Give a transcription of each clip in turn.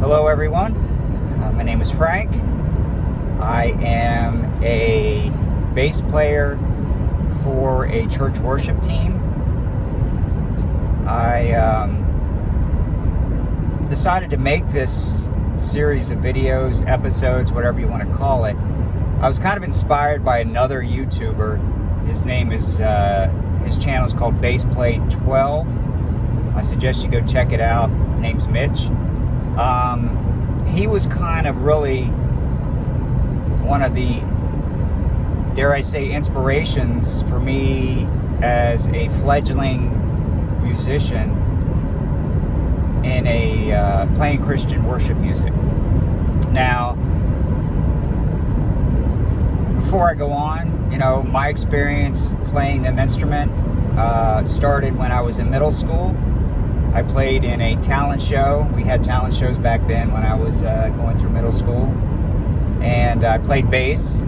Hello everyone, my name is Frank. I am a bass player for a church worship team. I decided to make this series of videos, episodes, whatever you want to call it. I was kind of inspired by another YouTuber. His name is, his channel is called pt.1. I suggest you go check it out. His name's Mitch. He was kind of really one of the, dare I say, inspirations for me as a fledgling musician in a playing Christian worship music. Now, before I go on, my experience playing an instrument started when I was in middle school. I played in a talent show. We had talent shows back then when I was going through middle school. And I played bass.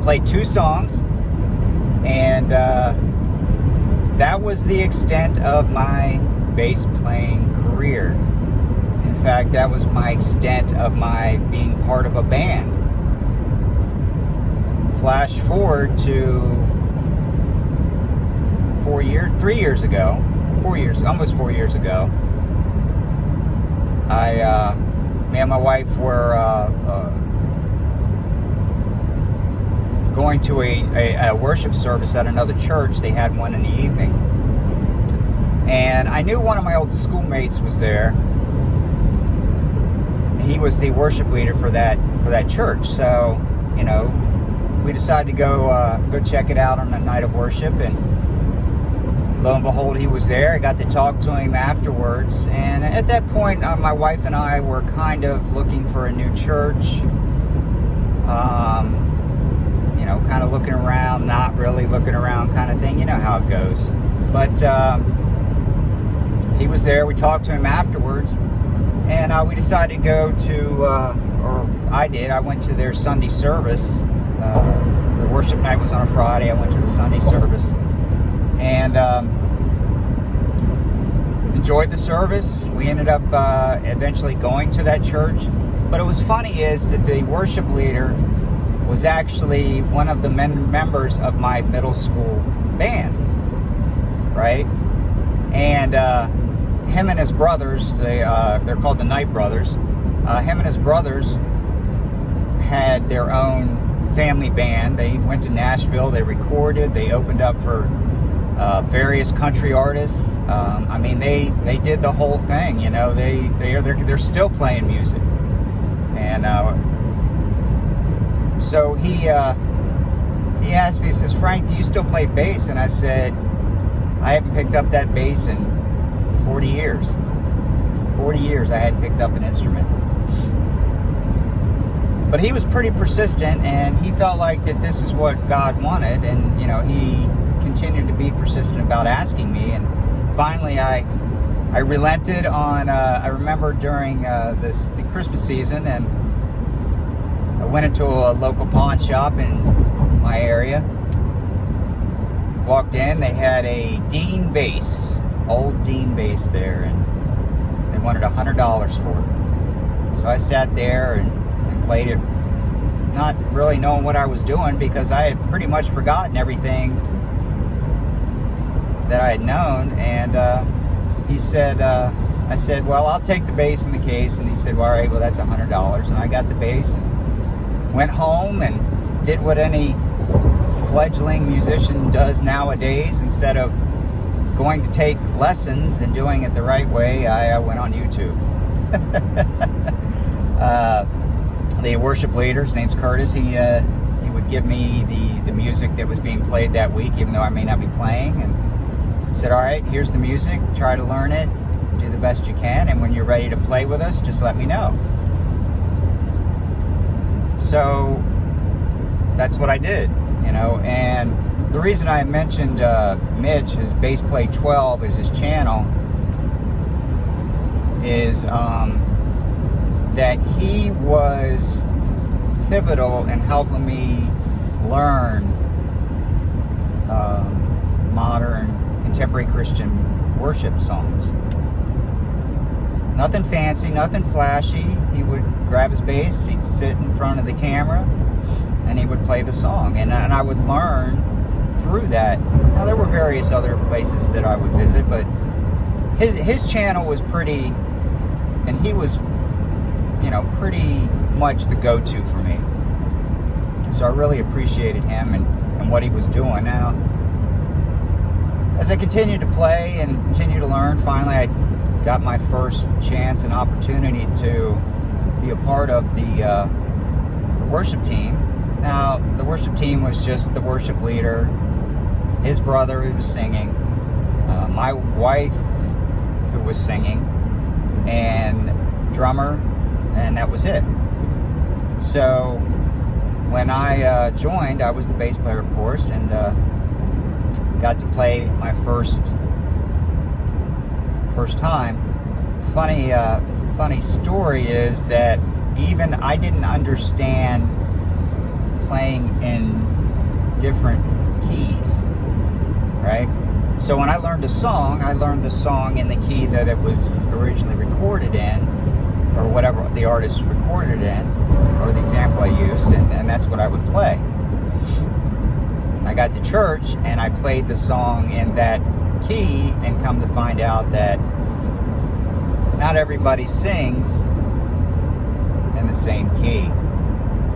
Played 2 songs. And that was the extent of my bass playing career. In fact, that was my extent of my being part of a band. Flash forward to 3 years ago. 4 years, almost 4 years ago, me and my wife were going to a worship service at another church. They had one in the evening, and I knew one of my old schoolmates was there. He was the worship leader for that church. So, we decided to go check it out on a night of worship, and lo and behold, he was there. I got to talk to him afterwards. And at that point, my wife and I were kind of looking for a new church. Kind of looking around, not really looking around kind of thing. You know how it goes. But he was there. We talked to him afterwards. And we decided to go to, or I did. I went to their Sunday service. The worship night was on a Friday. I went to the Sunday service. And enjoyed the service. We ended up eventually going to that church. But it was funny is that the worship leader was actually one of the members of my middle school band, right? And him and his brothers, they're called the Knight Brothers. Him and his brothers had their own family band. They went to Nashville. They recorded. They opened up for various country artists. They did the whole thing. They're still playing music. And so he asked me, he says, "Frank, do you still play bass?" And I said, "I haven't picked up that bass in 40 years. 40 years I hadn't picked up an instrument." But he was pretty persistent, and he felt like that this is what God wanted, and he continued to be persistent about asking me. And finally I relented on I remember during the Christmas season, and I went into a local pawn shop in my area. Walked in, they had a Dean bass, old Dean bass there, and they wanted $100 for it. So I sat there and played it, not really knowing what I was doing, because I had pretty much forgotten everything that I had known. And he said, I said, "Well, I'll take the bass in the case." And he said, "Well, all right, well, that's $100. And I got the bass and went home and did what any fledgling musician does nowadays. Instead of going to take lessons and doing it the right way, I went on YouTube. The worship leader, his name's Curtis, he would give me the music that was being played that week, even though I may not be playing, and said, "All right, here's the music, try to learn it, do the best you can, and when you're ready to play with us, just let me know." So that's what I did, and the reason I mentioned Mitch, his Bass Play 12 is his channel, is that he was pivotal in helping me learn modern contemporary Christian worship songs. Nothing fancy, nothing flashy. He would grab his bass, he'd sit in front of the camera, and he would play the song. And I would learn through that. Now, there were various other places that I would visit, but his channel was pretty, and he was, pretty much the go-to for me. So I really appreciated him and what he was doing. Now, as I continued to play and continue to learn, finally I got my first chance and opportunity to be a part of the worship team. Now, the worship team was just the worship leader, his brother who was singing, my wife who was singing, and drummer, and that was it. So when I joined, I was the bass player, of course, and got to play my first time. Funny story is that even I didn't understand playing in different keys, right? So when I learned a song, I learned the song in the key that it was originally recorded in, or whatever the artist recorded it in, or the example I used, and that's what I would play. I got to church and I played the song in that key, and come to find out that not everybody sings in the same key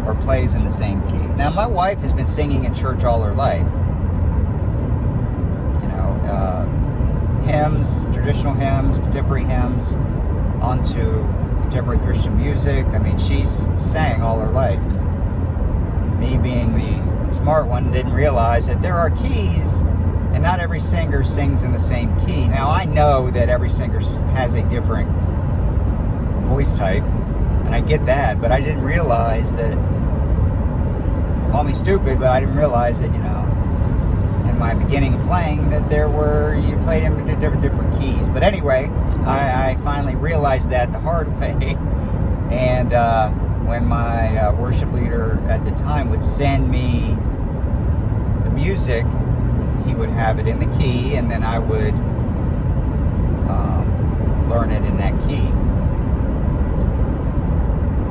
or plays in the same key. Now, my wife has been singing in church all her life. Hymns, traditional hymns, contemporary hymns, onto contemporary Christian music. I mean, she's sang all her life. And me being the smart one didn't realize that there are keys, and not every singer sings in the same key. Now, I know that every singer has a different voice type, and I get that, but I didn't realize that, call me stupid, but I didn't realize that, in my beginning of playing, that you played in different keys. But anyway, I finally realized that the hard way, and when my worship leader at the time would send me the music, he would have it in the key, and then I would learn it in that key.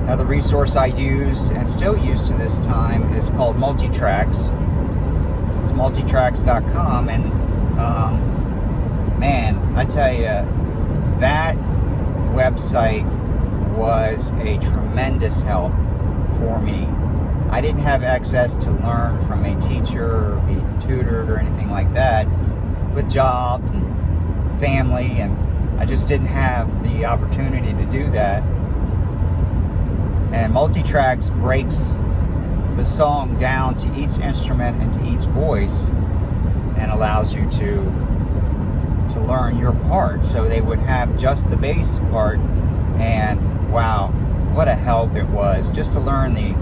Now, the resource I used and still use to this time is called Multitracks. It's multitracks.com, and man, I tell you, that website was a tremendous help for me. I didn't have access to learn from a teacher or be tutored or anything like that, with job and family, and I just didn't have the opportunity to do that. And Multitracks breaks the song down to each instrument and to each voice, and allows you to learn your part. So they would have just the bass part, and wow, what a help it was just to learn the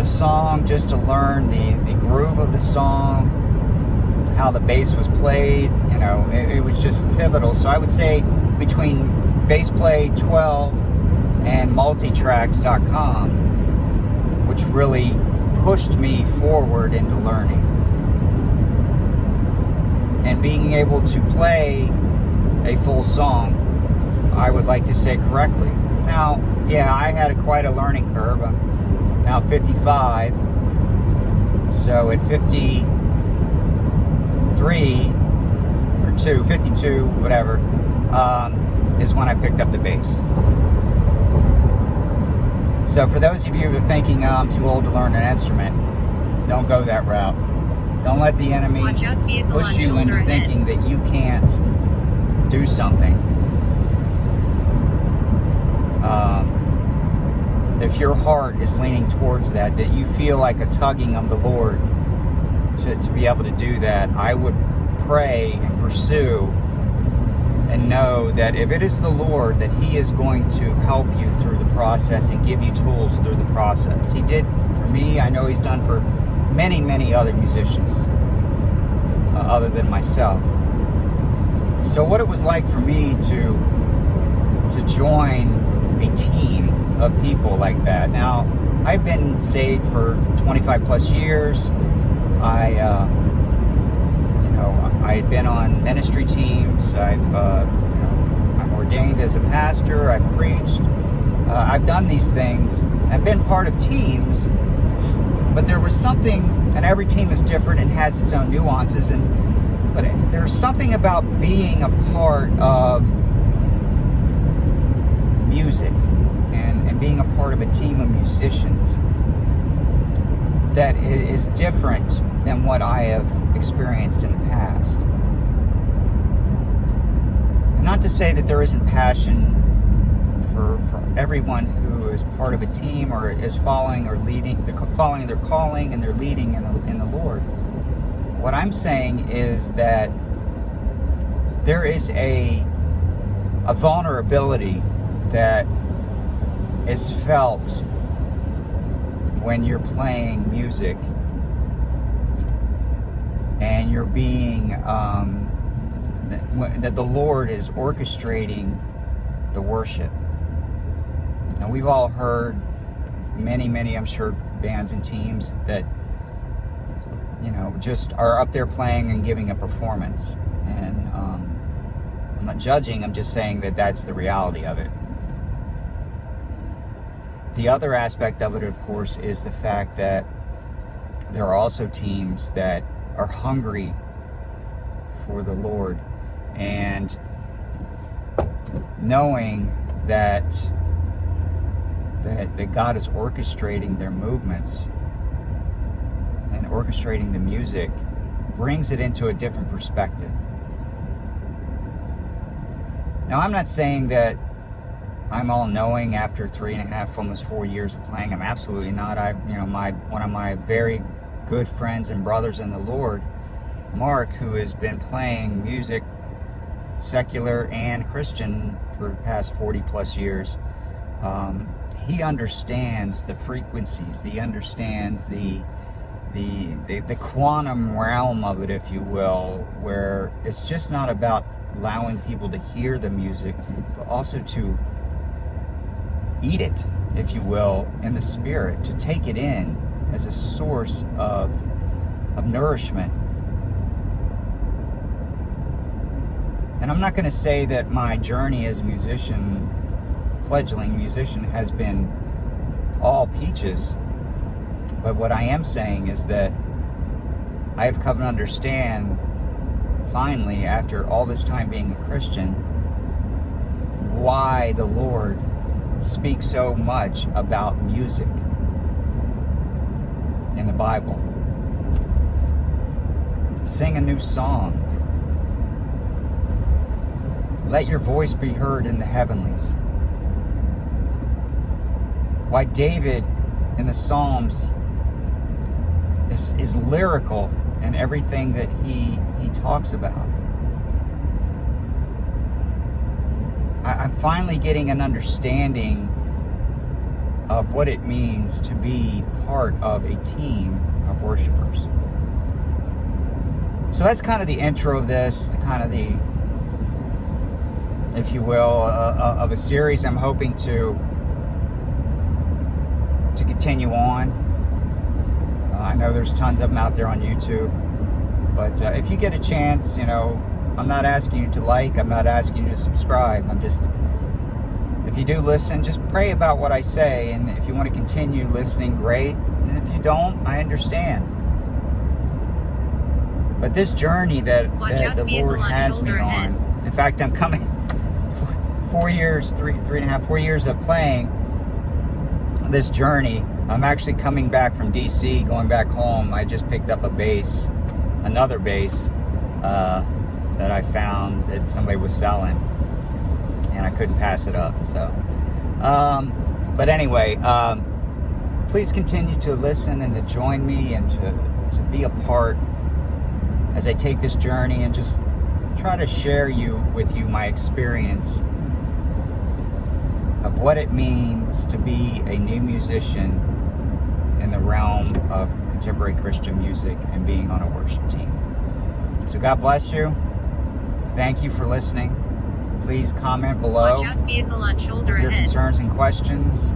song, just to learn the groove of the song, how the bass was played. It was just pivotal. So I would say between Bass Play 12 and Multitracks.com, which really pushed me forward into learning and being able to play a full song, I would like to say, correctly. Now, yeah, I had quite a learning curve. I'm now 55, so at 53 or 52, whatever, is when I picked up the bass. So for those of you who are thinking, I'm too old to learn an instrument, don't go that route. Don't let the enemy push you into thinking that you can't do something. If your heart is leaning towards that you feel like a tugging of the Lord to be able to do that, I would pray and pursue and know that if it is the Lord, that He is going to help you through the process and give you tools through the process. He did for me. I know He's done for many, many other musicians other than myself. So what it was like for me to join a team of people like that. Now, I've been saved for 25 plus years. I had been on ministry teams. I'm ordained ordained as a pastor. I've preached. I've done these things and been part of teams. But there was something, and every team is different and has its own nuances. But there's something about being a part of music and being a part of a team of musicians that is different than what I have experienced in the past. And not to say that there isn't passion for everyone who is part of a team or is following their calling and they're leading in the Lord. What I'm saying is that there is a vulnerability that is felt when you're playing music and you're being that the Lord is orchestrating the worship. Now, we've all heard many, I'm sure, bands and teams that, just are up there playing and giving a performance. And I'm not judging, I'm just saying that that's the reality of it. The other aspect of it, of course, is the fact that there are also teams that are hungry for the Lord and knowing that God is orchestrating their movements and orchestrating the music brings it into a different perspective. Now, I'm not saying that I'm all knowing after 3.5, almost 4 years of playing. I'm absolutely not. One of my very good friends and brothers in the Lord, Mark, who has been playing music, secular and Christian, for the past 40 plus years, he understands the frequencies. He understands the quantum realm of it, if you will, where it's just not about allowing people to hear the music, but also to eat it, if you will, in the spirit, to take it in as a source of nourishment. And I'm not going to say that my journey as a musician, fledgling musician, has been all peaches, but what I am saying is that I have come to understand, finally, after all this time being a Christian, why the Lord speaks so much about music in the Bible. Sing a new song. Let your voice be heard in the heavenlies. Why David in the Psalms is lyrical in everything that he talks about. I'm finally getting an understanding of what it means to be part of a team of worshipers. So that's kind of the intro of this, if you will, of a series I'm hoping to continue on. I know there's tons of them out there on YouTube, but if you get a chance, I'm not asking you to like, I'm not asking you to subscribe. If you do listen, just pray about what I say, and if you want to continue listening, great. And if you don't, I understand. But this journey that the Lord has me on, in fact, I'm coming 4 years, 3.5, 4 years of playing this journey. I'm actually coming back from DC, going back home. I just picked up another bass that I found that somebody was selling, and I couldn't pass it up. So, but anyway, please continue to listen and to join me and to be a part as I take this journey and just try to share with you my experience of what it means to be a new musician in the realm of contemporary Christian music and being on a worship team. So God bless you. Thank you for listening. Please comment below with your concerns and questions.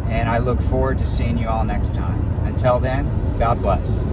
And I look forward to seeing you all next time. Until then, God bless.